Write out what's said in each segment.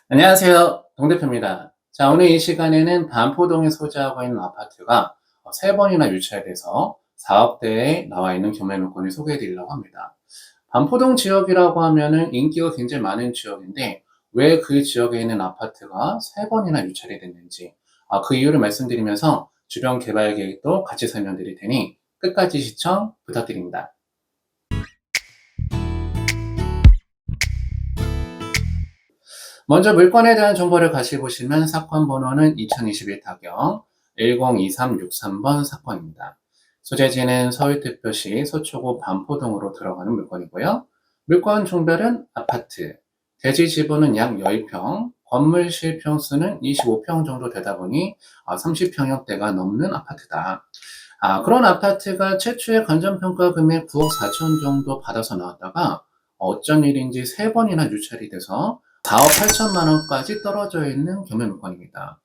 안녕하세요. 동대표입니다. 자, 오늘 이 시간에는 반포동에 소재하고 있는 아파트가 3번이나 유찰돼서 사업대에 나와 있는 경매물건을 소개해 드리려고 합니다. 반포동 지역이라고 하면은 인기가 굉장히 많은 지역인데 왜 그 지역에 있는 아파트가 3번이나 유찰이 됐는지 그 이유를 말씀드리면서 주변 개발 계획도 같이 설명드릴 테니 끝까지 시청 부탁드립니다. 먼저 물건에 대한 정보를 같이 보시면 사건 번호는 2021 타경 102363번 사건입니다. 소재지는 서울특별시 서초구 반포동으로 들어가는 물건이고요. 물건 종별은 아파트, 대지 지분은 약 10평, 건물 실평수는 25평 정도 되다 보니 30평형대가 넘는 아파트다. 그런 아파트가 최초의 건전평가 금액 9억 4천 정도 받아서 나왔다가 어쩐 일인지 3번이나 유찰이 돼서 4억 8천만 원까지 떨어져 있는 경매 물건입니다.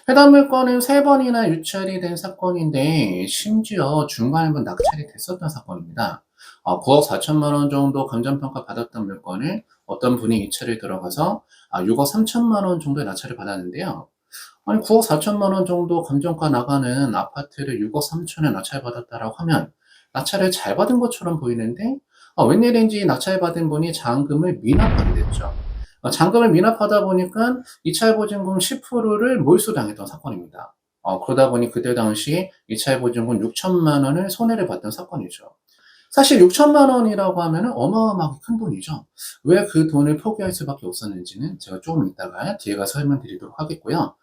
해당 물건은 3번이나 유찰이 된 사건인데 심지어 중간에 한번 낙찰이 됐었던 사건입니다. 9억 4천만 원 정도 감정평가 받았던 물건을 어떤 분이 입찰에 들어가서 6억 3천만 원 정도의 낙찰을 받았는데요. 아니 9억 4천만 원 정도 감정가 나가는 아파트를 6억 3천에 낙찰받았다라고 하면 낙찰을 잘 받은 것처럼 보이는데 웬일인지 낙찰받은 분이 잔금을 미납하게 됐죠. 잔금을 미납하다 보니까 이차보증금 10%를 몰수당했던 사건입니다. 그러다 보니 그때 당시 이차보증금 6천만 원을 손해를 봤던 사건이죠. 사실 6천만 원이라고 하면 어마어마하게 큰 돈이죠. 왜 그 돈을 포기할 수밖에 없었는지는 제가 조금 이따가 뒤에 가서 설명드리도록 하겠고요.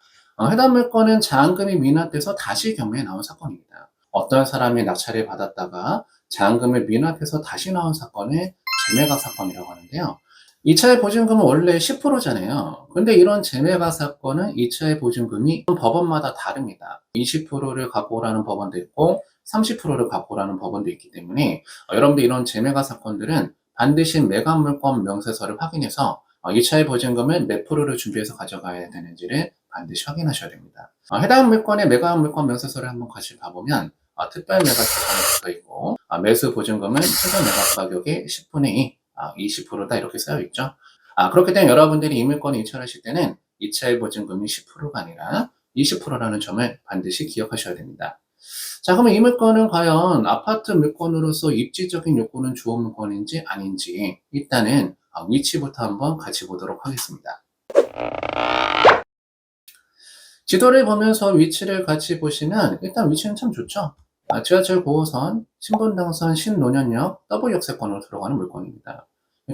해당 물건은 잔금이 미납돼서 다시 경매에 나온 사건입니다. 어떤 사람이 낙찰을 받았다가 잔금을 미납해서 다시 나온 사건을 재매각 사건이라고 하는데요. 2차의 보증금은 원래 10%잖아요. 근데 이런 재매각 사건은 2차의 보증금이 법원마다 다릅니다. 20%를 갖고 오라는 법원도 있고 30%를 갖고 오라는 법원도 있기 때문에 여러분들 이런 재매각 사건들은 반드시 매각물건 명세서를 확인해서 2차의 보증금을 몇 프로를 준비해서 가져가야 되는지를 반드시 확인하셔야 됩니다. 해당 물건의 매각물건 명세서를 한번 같이 봐보면 특별 매각 조건이 붙어 있고 매수 보증금은 최저 매각 가격의 10분의 2, 20%다 이렇게 쓰여 있죠. 그렇기 때문에 여러분들이 이 물건을 이철하실 때는 2차의 보증금이 10%가 아니라 20%라는 점을 반드시 기억하셔야 됩니다. 자, 그러면 이 물건은 과연 아파트 물건으로서 입지적인 요건은 좋은 물건인지 아닌지 일단은 위치부터 한번 같이 보도록 하겠습니다. 지도를 보면서 위치를 같이 보시면 일단 위치는 참 좋죠. 지하철 9호선, 신분당선 신논현역 W역세권으로 들어가는 물건입니다.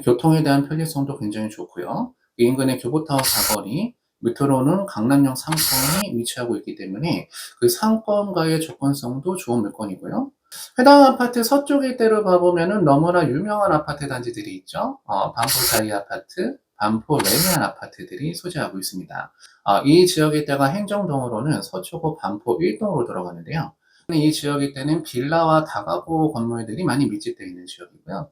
교통에 대한 편리성도 굉장히 좋고요. 인근의 교보타워 사거리, 밑으로는 강남역 상권이 위치하고 있기 때문에 그 상권과의 접근성도 좋은 물건이고요. 해당 아파트 서쪽 일대로 가보면은 너무나 유명한 아파트 단지들이 있죠. 반포 자이 아파트, 반포 레미안 아파트들이 소재하고 있습니다. 이 지역 일대가 행정동으로는 서초구 반포 1동으로 들어가는데요. 이 지역 일대는 빌라와 다가구 건물들이 많이 밀집되어 있는 지역이고요.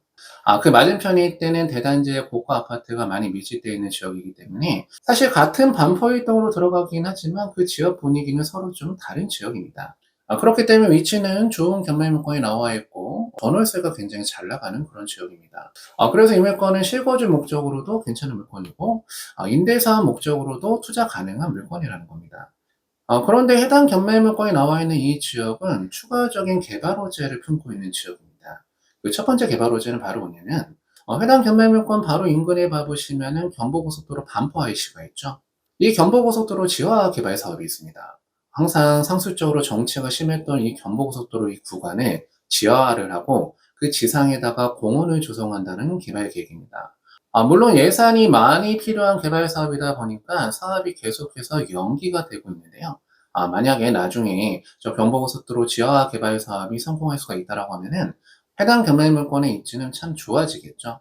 그 맞은편 일대는 대단지의 고가 아파트가 많이 밀집되어 있는 지역이기 때문에 사실 같은 반포 1동으로 들어가긴 하지만 그 지역 분위기는 서로 좀 다른 지역입니다. 그렇기 때문에 위치는 좋은 경매 물건이 나와 있고 전월세가 굉장히 잘 나가는 그런 지역입니다. 그래서 이 물건은 실거주 목적으로도 괜찮은 물건이고 임대사업 목적으로도 투자 가능한 물건이라는 겁니다. 그런데 해당 경매 물건이 나와 있는 이 지역은 추가적인 개발 호재를 품고 있는 지역입니다. 그 첫 번째 개발 호재는 바로 뭐냐면 해당 경매 물건 바로 인근에 봐보시면은 경부고속도로 반포 IC가 있죠. 이 경부고속도로 지화 개발 사업이 있습니다. 항상 상습적으로 정체가 심했던 이 경부고속도로 이 구간을 지하화를 하고 그 지상에다가 공원을 조성한다는 개발 계획입니다. 물론 예산이 많이 필요한 개발 사업이다 보니까 사업이 계속해서 연기가 되고 있는데요. 만약에 나중에 저 경부고속도로 지하화 개발 사업이 성공할 수가 있다라고 하면은 해당 경매물건의 입지는 참 좋아지겠죠.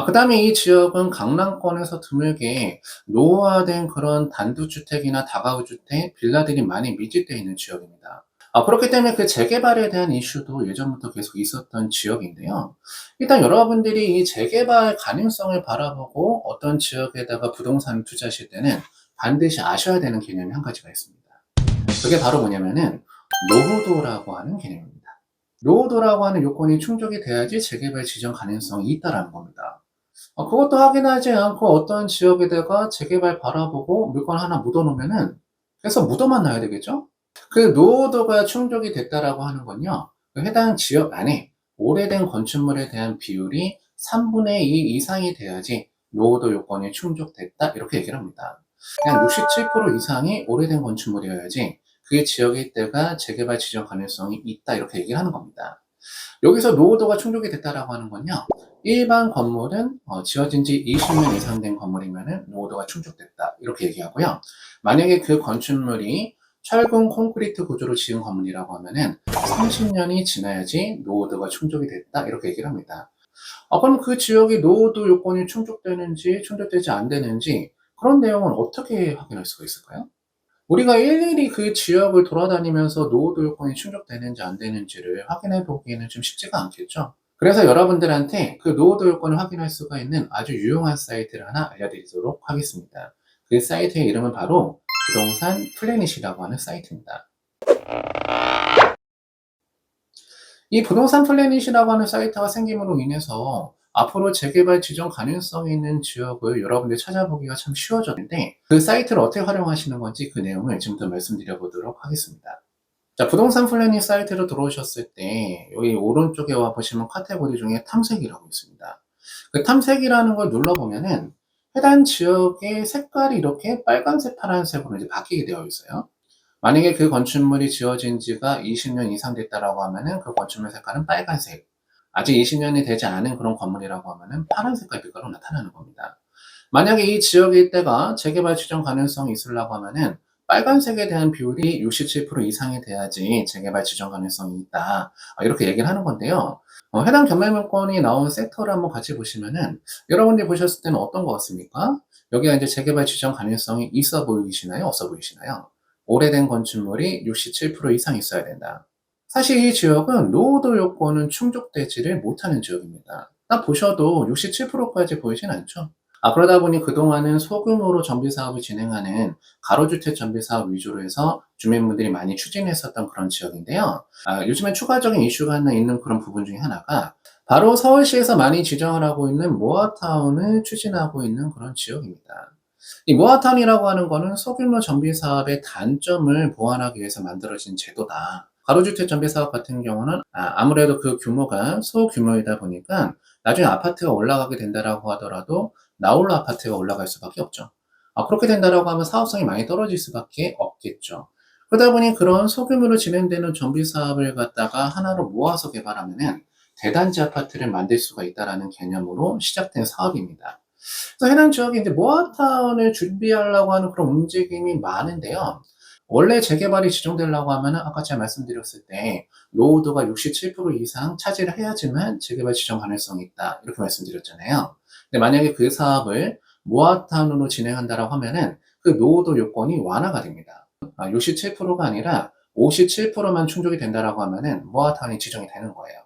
그 다음에 이 지역은 강남권에서 드물게 노후화된 그런 단독주택이나 다가구주택, 빌라들이 많이 밀집되어 있는 지역입니다. 그렇기 때문에 그 재개발에 대한 이슈도 예전부터 계속 있었던 지역인데요. 일단 여러분들이 이 재개발 가능성을 바라보고 어떤 지역에다가 부동산을 투자하실 때는 반드시 아셔야 되는 개념이 한 가지가 있습니다. 그게 바로 뭐냐면은 노후도라고 하는 개념입니다. 노후도라고 하는 요건이 충족이 돼야지 재개발 지정 가능성이 있다라는 겁니다. 그것도 확인하지 않고 어떤 지역에다가 재개발 바라보고 물건 하나 묻어 놓으면은 계속 묻어만 놔야 되겠죠? 그 노후도가 충족이 됐다라고 하는 건요, 그 해당 지역 안에 오래된 건축물에 대한 비율이 3분의 2 이상이 돼야지 노후도 요건이 충족됐다, 이렇게 얘기를 합니다. 그냥 67% 이상이 오래된 건축물이어야지 그 지역의 일대가 재개발 지정 가능성이 있다, 이렇게 얘기를 하는 겁니다. 여기서 노후도가 충족이 됐다라고 하는 건요, 일반 건물은 지어진 지 20년 이상 된 건물이면은 노후도가 충족됐다, 이렇게 얘기하고요. 만약에 그 건축물이 철근 콘크리트 구조로 지은 건물이라고 하면은 30년이 지나야지 노후도가 충족이 됐다, 이렇게 얘기를 합니다. 그럼 그 지역이 노후도 요건이 충족되는지 충족되지 안 되는지, 그런 내용은 어떻게 확인할 수가 있을까요? 우리가 일일이 그 지역을 돌아다니면서 노후도 요건이 충족되는지 안 되는지를 확인해 보기에는 좀 쉽지가 않겠죠. 그래서 여러분들한테 그 노후도 요건을 확인할 수가 있는 아주 유용한 사이트를 하나 알려드리도록 하겠습니다. 그 사이트의 이름은 바로 부동산 플래닛이라고 하는 사이트입니다. 이 부동산 플래닛이라고 하는 사이트가 생김으로 인해서 앞으로 재개발 지정 가능성이 있는 지역을 여러분들이 찾아보기가 참 쉬워졌는데, 그 사이트를 어떻게 활용하시는 건지 그 내용을 지금부터 말씀드려 보도록 하겠습니다. 자, 부동산 플래닛 사이트로 들어오셨을 때 여기 오른쪽에 와 보시면 카테고리 중에 탐색이라고 있습니다. 그 탐색이라는 걸 눌러보면은 해당 지역의 색깔이 이렇게 빨간색, 파란색으로 이제 바뀌게 되어 있어요. 만약에 그 건축물이 지어진 지가 20년 이상 됐다라고 하면은 그 건축물 색깔은 빨간색. 아직 20년이 되지 않은 그런 건물이라고 하면은 파란 색깔 빛깔로 나타나는 겁니다. 만약에 이 지역의 일대가 재개발 지정 가능성이 있으려고 하면은 빨간색에 대한 비율이 67% 이상이 돼야지 재개발 지정 가능성이 있다, 이렇게 얘기를 하는 건데요. 해당 견매물건이 나온 섹터를 한번 같이 보시면은 여러분들이 보셨을 때는 어떤 것 같습니까? 여기가 이제 재개발 지정 가능성이 있어 보이시나요? 없어 보이시나요? 오래된 건축물이 67% 이상 있어야 된다. 사실 이 지역은 노후도 요건은 충족되지를 못하는 지역입니다. 딱 보셔도 67%까지 보이진 않죠. 그러다 보니 그동안은 소규모로 정비 사업을 진행하는 가로주택 정비 사업 위주로 해서 주민분들이 많이 추진했었던 그런 지역인데요. 요즘에 추가적인 이슈가 하나 있는 그런 부분 중에 하나가 바로 서울시에서 많이 지정을 하고 있는 모아타운을 추진하고 있는 그런 지역입니다. 이 모아타운이라고 하는 거는 소규모 정비 사업의 단점을 보완하기 위해서 만들어진 제도다. 가로주택 정비 사업 같은 경우는 아무래도 그 규모가 소규모이다 보니까 나중에 아파트가 올라가게 된다라고 하더라도 나홀로 아파트가 올라갈 수밖에 없죠. 그렇게 된다라고 하면 사업성이 많이 떨어질 수밖에 없겠죠. 그러다 보니 그런 소규모로 진행되는 정비 사업을 갖다가 하나로 모아서 개발하면은 대단지 아파트를 만들 수가 있다라는 개념으로 시작된 사업입니다. 그래서 해당 지역에 이제 모아타운을 준비하려고 하는 그런 움직임이 많은데요. 원래 재개발이 지정되려고 하면은 아까 제가 말씀드렸을 때 노후도가 67% 이상 차지를 해야지만 재개발 지정 가능성이 있다, 이렇게 말씀드렸잖아요. 근데 만약에 그 사업을 모아타운으로 진행한다라고 하면은 그 노후도 요건이 완화가 됩니다. 67%가 아니라 57%만 충족이 된다라고 하면은 모아타운이 지정이 되는 거예요.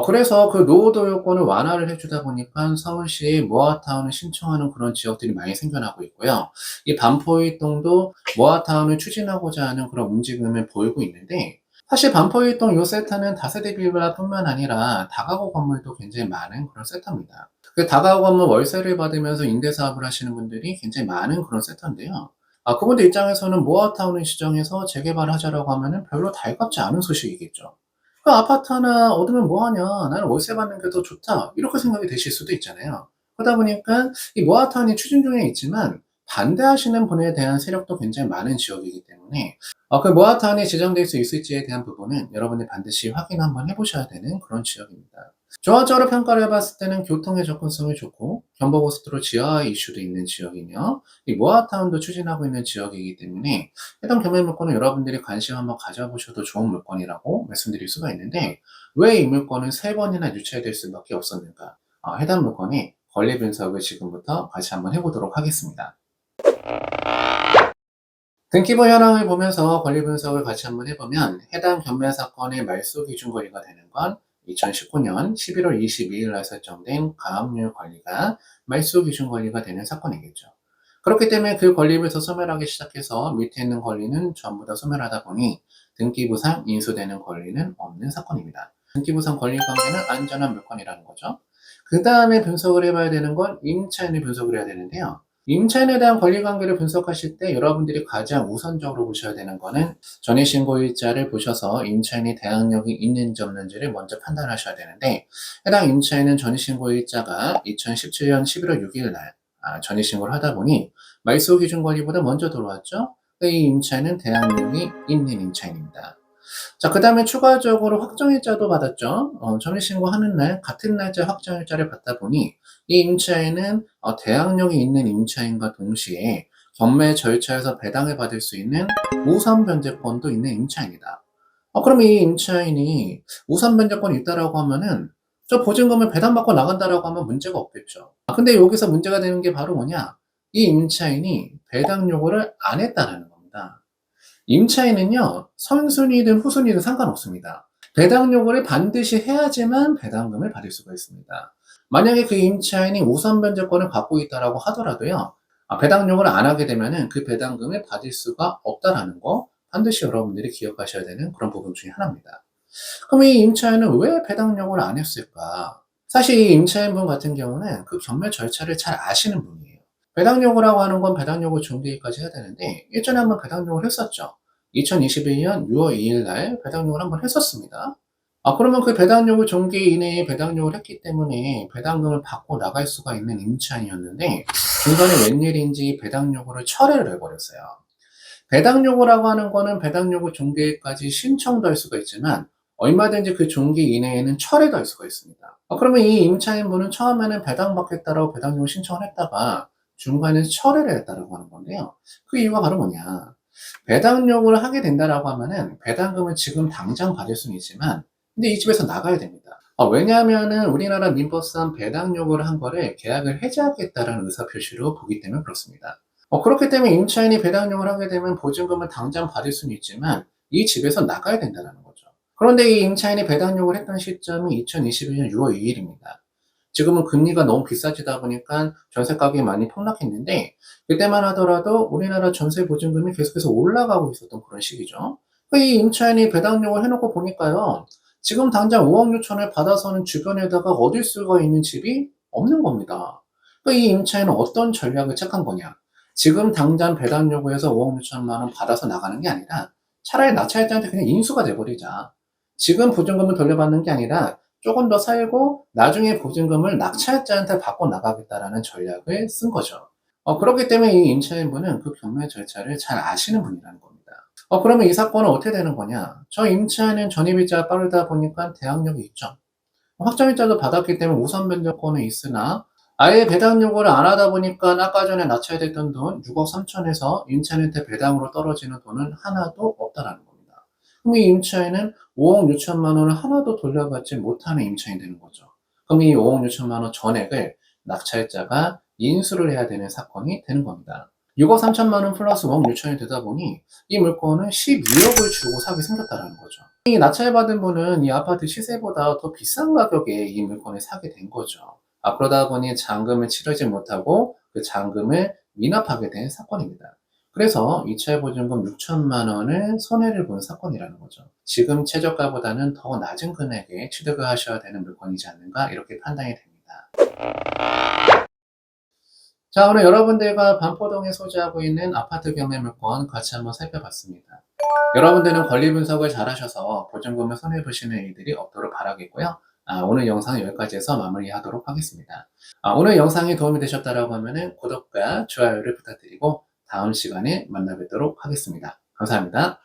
그래서 그 노후도 요건을 완화를 해주다 보니까 서울시에 모아타운을 신청하는 그런 지역들이 많이 생겨나고 있고요. 이 반포일동도 모아타운을 추진하고자 하는 그런 움직임을 보이고 있는데, 사실 반포일동 요 세타는 다세대 빌라뿐만 아니라 다가구 건물도 굉장히 많은 그런 세타입니다. 그 다가구 건물 월세를 받으면서 임대 사업을 하시는 분들이 굉장히 많은 그런 세타인데요. 그분들 입장에서는 모아타운을 지정해서 재개발을 하자라고 하면은 별로 달갑지 않은 소식이겠죠. 그 아파트 하나 얻으면 뭐하냐, 나는 월세 받는 게 더 좋다, 이렇게 생각이 되실 수도 있잖아요. 그러다 보니까 이 모아타운이 추진 중에 있지만 반대하시는 분에 대한 세력도 굉장히 많은 지역이기 때문에 그 모아타운이 지정될 수 있을지에 대한 부분은 여러분이 반드시 확인 한번 해보셔야 되는 그런 지역입니다. 조화적으로 평가를 해봤을 때는 교통의 접근성이 좋고 경부고속도로 지하 이슈도 있는 지역이며 이 모아타운도 추진하고 있는 지역이기 때문에 해당 경매 물건은 여러분들이 관심 한번 가져보셔도 좋은 물건이라고 말씀드릴 수가 있는데, 왜 이 물건은 3번이나 유찰될 수밖에 없었는가? 해당 물건의 권리 분석을 지금부터 같이 한번 해보도록 하겠습니다. 등기부 현황을 보면서 권리 분석을 같이 한번 해보면 해당 경매 사건의 말소 기준 권리가 되는 건 2019년 11월 22일 날 설정된 가압류 권리가 말소 기준 권리가 되는 사건이겠죠. 그렇기 때문에 그 권리부터 소멸하기 시작해서 밑에 있는 권리는 전부 다 소멸하다 보니 등기부상 인수되는 권리는 없는 사건입니다. 등기부상 권리 관계는 안전한 물건이라는 거죠. 그 다음에 분석을 해봐야 되는 건 임차인을 분석을 해야 되는데요. 임차인에 대한 권리관계를 분석하실 때 여러분들이 가장 우선적으로 보셔야 되는 거는 전입신고일자를 보셔서 임차인이 대항력이 있는지 없는지를 먼저 판단하셔야 되는데, 해당 임차인은 전입신고일자가 2017년 11월 6일 날 전입신고를 하다 보니 말소기준권리보다 먼저 들어왔죠. 이 임차인은 대항력이 있는 임차인입니다. 자, 그 다음에 추가적으로 확정일자도 받았죠. 전입신고하는 날 같은 날짜 확정일자를 받다 보니 이 임차인은 대항력이 있는 임차인과 동시에 경매 절차에서 배당을 받을 수 있는 우선 변제권도 있는 임차인이다. 그럼 이 임차인이 우선 변제권이 있다라고 하면은 저 보증금을 배당받고 나간다라고 하면 문제가 없겠죠. 근데 여기서 문제가 되는 게 바로 뭐냐? 이 임차인이 배당 요구를 안 했다라는 겁니다. 임차인은요, 선순위든 후순위든 상관없습니다. 배당 요구를 반드시 해야지만 배당금을 받을 수가 있습니다. 만약에 그 임차인이 우선 변제권을 갖고 있다라고 하더라도요, 배당 요구를 안 하게 되면은 그 배당금을 받을 수가 없다라는 거 반드시 여러분들이 기억하셔야 되는 그런 부분 중에 하나입니다. 그럼 이 임차인은 왜 배당 요구를 안 했을까? 사실 이 임차인분 같은 경우는 그 경매 절차를 잘 아시는 분이에요. 배당 요구라고 하는 건 배당 요구 중개까지 해야 되는데 일전에 한번 배당 요구를 했었죠. 2021년 6월 2일 날 배당 요구를 한번 했었습니다. 그러면 그 배당 요구 종기 이내에 배당 요구를 했기 때문에 배당금을 받고 나갈 수가 있는 임차인이었는데 중간에 웬일인지 배당 요구를 철회를 해버렸어요. 배당 요구라고 하는 거는 배당 요구 종기까지 신청도 할 수가 있지만 얼마든지 그 종기 이내에는 철회도 할 수가 있습니다. 그러면 이 임차인분은 처음에는 배당받겠다라고 배당 요구 신청을 했다가 중간에 철회를 했다라고 하는 건데요. 그 이유가 바로 뭐냐? 배당 요구를 하게 된다라고 하면은 배당금을 지금 당장 받을 수는 있지만 근데 이 집에서 나가야 됩니다. 왜냐하면은 우리나라 민법상 배당 요구를 한 거를 계약을 해지하겠다라는 의사표시로 보기 때문에 그렇습니다. 그렇기 때문에 임차인이 배당 요구를 하게 되면 보증금을 당장 받을 수는 있지만 이 집에서 나가야 된다는 거죠. 그런데 이 임차인이 배당 요구를 했던 시점이 2021년 6월 2일입니다. 지금은 금리가 너무 비싸지다 보니까 전세 가격이 많이 폭락했는데 그때만 하더라도 우리나라 전세 보증금이 계속해서 올라가고 있었던 그런 시기죠. 이 임차인이 배당 요구를 해놓고 보니까요. 지금 당장 5억 6천을 받아서는 주변에다가 얻을 수가 있는 집이 없는 겁니다. 이 임차인은 어떤 전략을 택한 거냐? 지금 당장 배당 요구해서 5억 6천만 원 받아서 나가는 게 아니라 차라리 낙찰자한테 그냥 인수가 돼버리자. 지금 보증금을 돌려받는 게 아니라 조금 더 살고 나중에 보증금을 낙찰자한테 받고 나가겠다라는 전략을 쓴 거죠. 그렇기 때문에 이 임차인분은 그 경매 절차를 잘 아시는 분이라는 겁니다. 그러면 이 사건은 어떻게 되는 거냐? 저 임차인은 전입일자가 빠르다 보니까 대항력이 있죠. 확정일자도 받았기 때문에 우선 변제권은 있으나 아예 배당 요구를 안 하다 보니까 아까 전에 낙찰됐던 돈 6억 3천에서 임차인한테 배당으로 떨어지는 돈은 하나도 없다라는 겁니다. 그럼 이 임차인은 5억 6천만 원을 하나도 돌려받지 못하는 임차인이 되는 거죠. 그럼 이 5억 6천만 원 전액을 낙찰자가 인수를 해야 되는 사건이 되는 겁니다. 6억 3천만 원 플러스 5억 6천이 되다 보니 이 물건은 12억을 주고 사게 생겼다는 거죠. 이 낙찰받은 분은 이 아파트 시세보다 더 비싼 가격에 이 물건을 사게 된 거죠. 그러다 보니 잔금을 치르지 못하고 그 잔금을 미납하게 된 사건입니다. 그래서 이차의 보증금 6천만 원을 손해를 본 사건이라는 거죠. 지금 최저가보다는 더 낮은 금액에 취득을 하셔야 되는 물건이지 않는가 이렇게 판단이 됩니다. 자, 오늘 여러분들과 반포동에 소지하고 있는 아파트 경매 물건 같이 한번 살펴봤습니다. 여러분들은 권리 분석을 잘 하셔서 보증금을 손해보시는 일들이 없도록 바라겠고요. 오늘 영상은 여기까지 해서 마무리하도록 하겠습니다. 오늘 영상이 도움이 되셨다고 하면 구독과 좋아요를 부탁드리고 다음 시간에 만나 뵙도록 하겠습니다. 감사합니다.